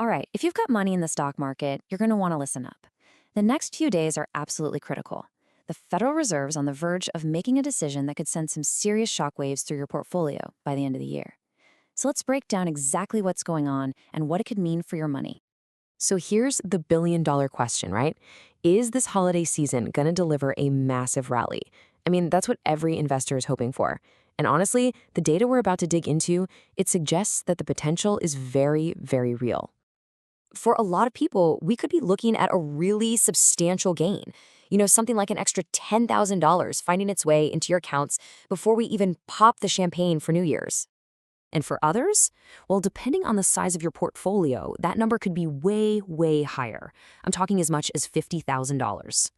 All right, if you've got money in the stock market, you're going to want to listen up. The next few days are absolutely critical. The Federal Reserve's on the verge of making a decision that could send some serious shockwaves through your portfolio by the end of the year. So let's break down exactly what's going on and what it could mean for your money. So here's the billion-dollar question, right? Is this holiday season going to deliver a massive rally? I mean, that's what every investor is hoping for. And honestly, the data we're about to dig into, it suggests that the potential is very, very real. For a lot of people, we could be looking at a really substantial gain. Something like an extra $10,000 finding its way into your accounts before we even pop the champagne for New Year's. And for others, well, depending on the size of your portfolio, that number could be way, way higher. I'm talking as much as $50,000.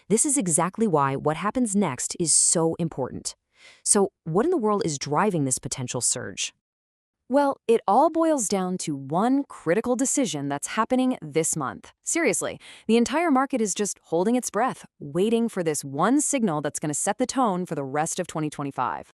This is exactly why what happens next is so important. So, what in the world is driving this potential surge? Well, it all boils down to one critical decision that's happening this month. Seriously, the entire market is just holding its breath, waiting for this one signal that's going to set the tone for the rest of 2025.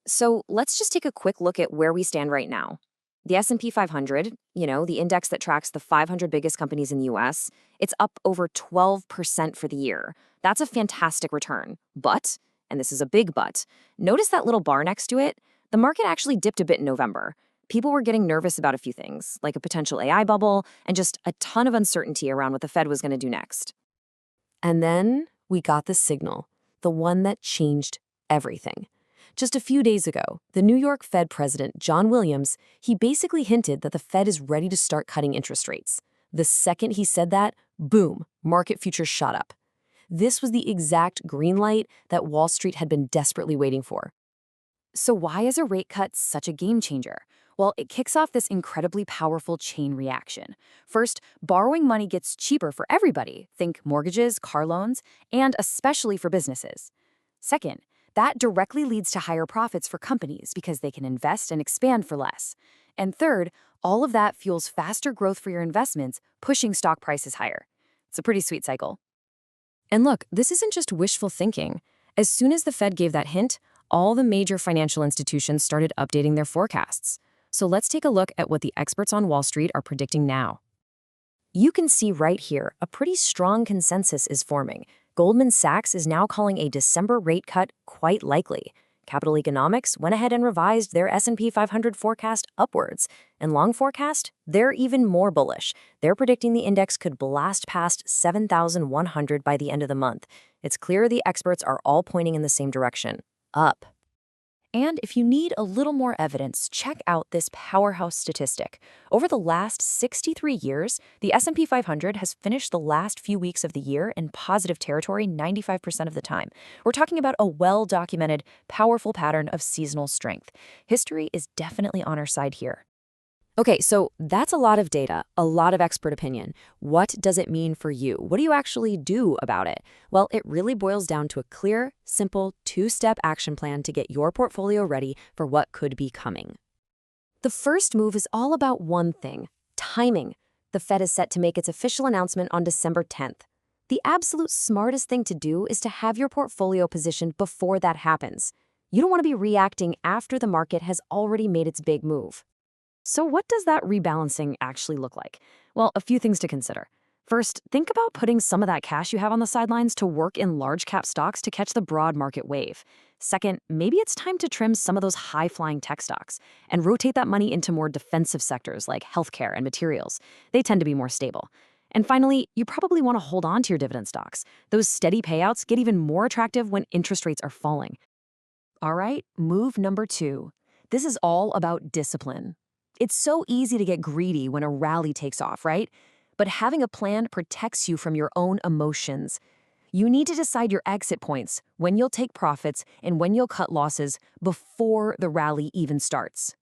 So let's just take a quick look at where we stand right now. The S&P 500, the index that tracks the 500 biggest companies in the US, it's up over 12% for the year. That's a fantastic return. But, and this is a big but, notice that little bar next to it? The market actually dipped a bit in November. People were getting nervous about a few things, like a potential AI bubble and just a ton of uncertainty around what the Fed was going to do next. And then we got the signal, the one that changed everything. Just a few days ago, the New York Fed president, John Williams, he basically hinted that the Fed is ready to start cutting interest rates. The second he said that, boom, market futures shot up. This was the exact green light that Wall Street had been desperately waiting for. So why is a rate cut such a game changer? Well, it kicks off this incredibly powerful chain reaction. First, borrowing money gets cheaper for everybody. Think mortgages, car loans, and especially for businesses. Second, that directly leads to higher profits for companies because they can invest and expand for less. And third, all of that fuels faster growth for your investments, pushing stock prices higher. It's a pretty sweet cycle. And look, this isn't just wishful thinking. As soon as the Fed gave that hint, all the major financial institutions started updating their forecasts. So let's take a look at what the experts on Wall Street are predicting now. You can see right here a pretty strong consensus is forming. Goldman Sachs is now calling a December rate cut quite likely. Capital Economics went ahead and revised their S&P 500 forecast upwards. And long forecast, they're even more bullish. They're predicting the index could blast past 7,100 by the end of the month. It's clear the experts are all pointing in the same direction, up. And if you need a little more evidence, check out this powerhouse statistic. Over the last 63 years, the S&P 500 has finished the last few weeks of the year in positive territory 95% of the time. We're talking about a well-documented, powerful pattern of seasonal strength. History is definitely on our side here. Okay, so that's a lot of data, a lot of expert opinion. What does it mean for you? What do you actually do about it? Well, it really boils down to a clear, simple, two-step action plan to get your portfolio ready for what could be coming. The first move is all about one thing, timing. The Fed is set to make its official announcement on December 10th. The absolute smartest thing to do is to have your portfolio positioned before that happens. You don't want to be reacting after the market has already made its big move. So what does that rebalancing actually look like? Well, a few things to consider. First, think about putting some of that cash you have on the sidelines to work in large cap stocks to catch the broad market wave. Second, maybe it's time to trim some of those high-flying tech stocks and rotate that money into more defensive sectors like healthcare and materials. They tend to be more stable. And finally, you probably want to hold on to your dividend stocks. Those steady payouts get even more attractive when interest rates are falling. All right, move number 2. This is all about discipline. It's so easy to get greedy when a rally takes off, right? But having a plan protects you from your own emotions. You need to decide your exit points, when you'll take profits, and when you'll cut losses before the rally even starts.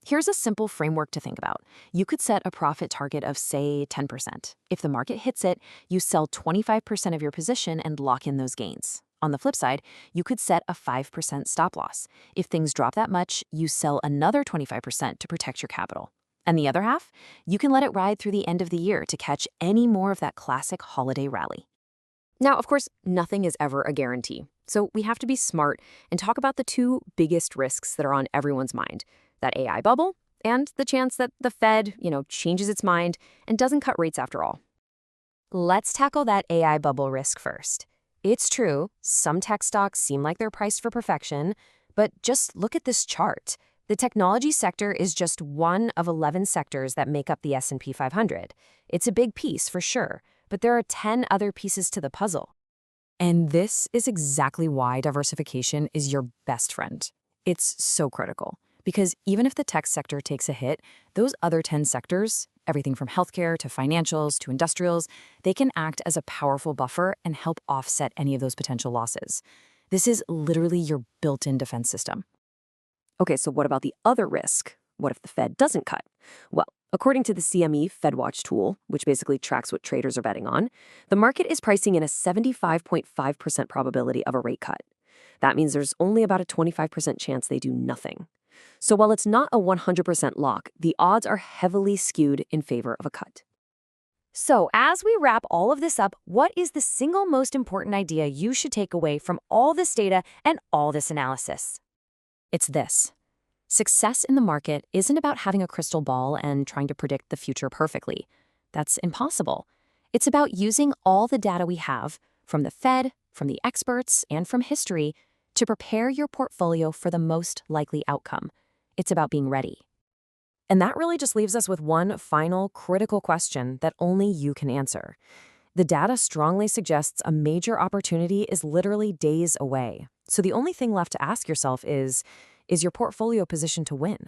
Here's a simple framework to think about. You could set a profit target of, say, 10%. If the market hits it, you sell 25% of your position and lock in those gains. On the flip side, you could set a 5% stop loss. If things drop that much, you sell another 25% to protect your capital. And the other half, you can let it ride through the end of the year to catch any more of that classic holiday rally. Now, of course, nothing is ever a guarantee. So we have to be smart and talk about the two biggest risks that are on everyone's mind, that AI bubble and the chance that the Fed, changes its mind and doesn't cut rates after all. Let's tackle that AI bubble risk first. It's true, some tech stocks seem like they're priced for perfection, but just look at this chart. The technology sector is just one of 11 sectors that make up the S&P 500. It's a big piece for sure, but there are 10 other pieces to the puzzle. And this is exactly why diversification is your best friend. It's so critical, because even if the tech sector takes a hit, those other 10 sectors, everything from healthcare to financials to industrials, they can act as a powerful buffer and help offset any of those potential losses. This is literally your built-in defense system. Okay, so what about the other risk? What if the Fed doesn't cut? Well, according to the CME FedWatch tool, which basically tracks what traders are betting on, the market is pricing in a 75.5% probability of a rate cut. That means there's only about a 25% chance they do nothing. So while it's not a 100% lock, the odds are heavily skewed in favor of a cut. So, as we wrap all of this up, what is the single most important idea you should take away from all this data and all this analysis? It's this. Success in the market isn't about having a crystal ball and trying to predict the future perfectly. That's impossible. It's about using all the data we have, from the Fed, from the experts, and from history, to prepare your portfolio for the most likely outcome. It's about being ready. And that really just leaves us with one final critical question that only you can answer. The data strongly suggests a major opportunity is literally days away. So the only thing left to ask yourself is your portfolio positioned to win?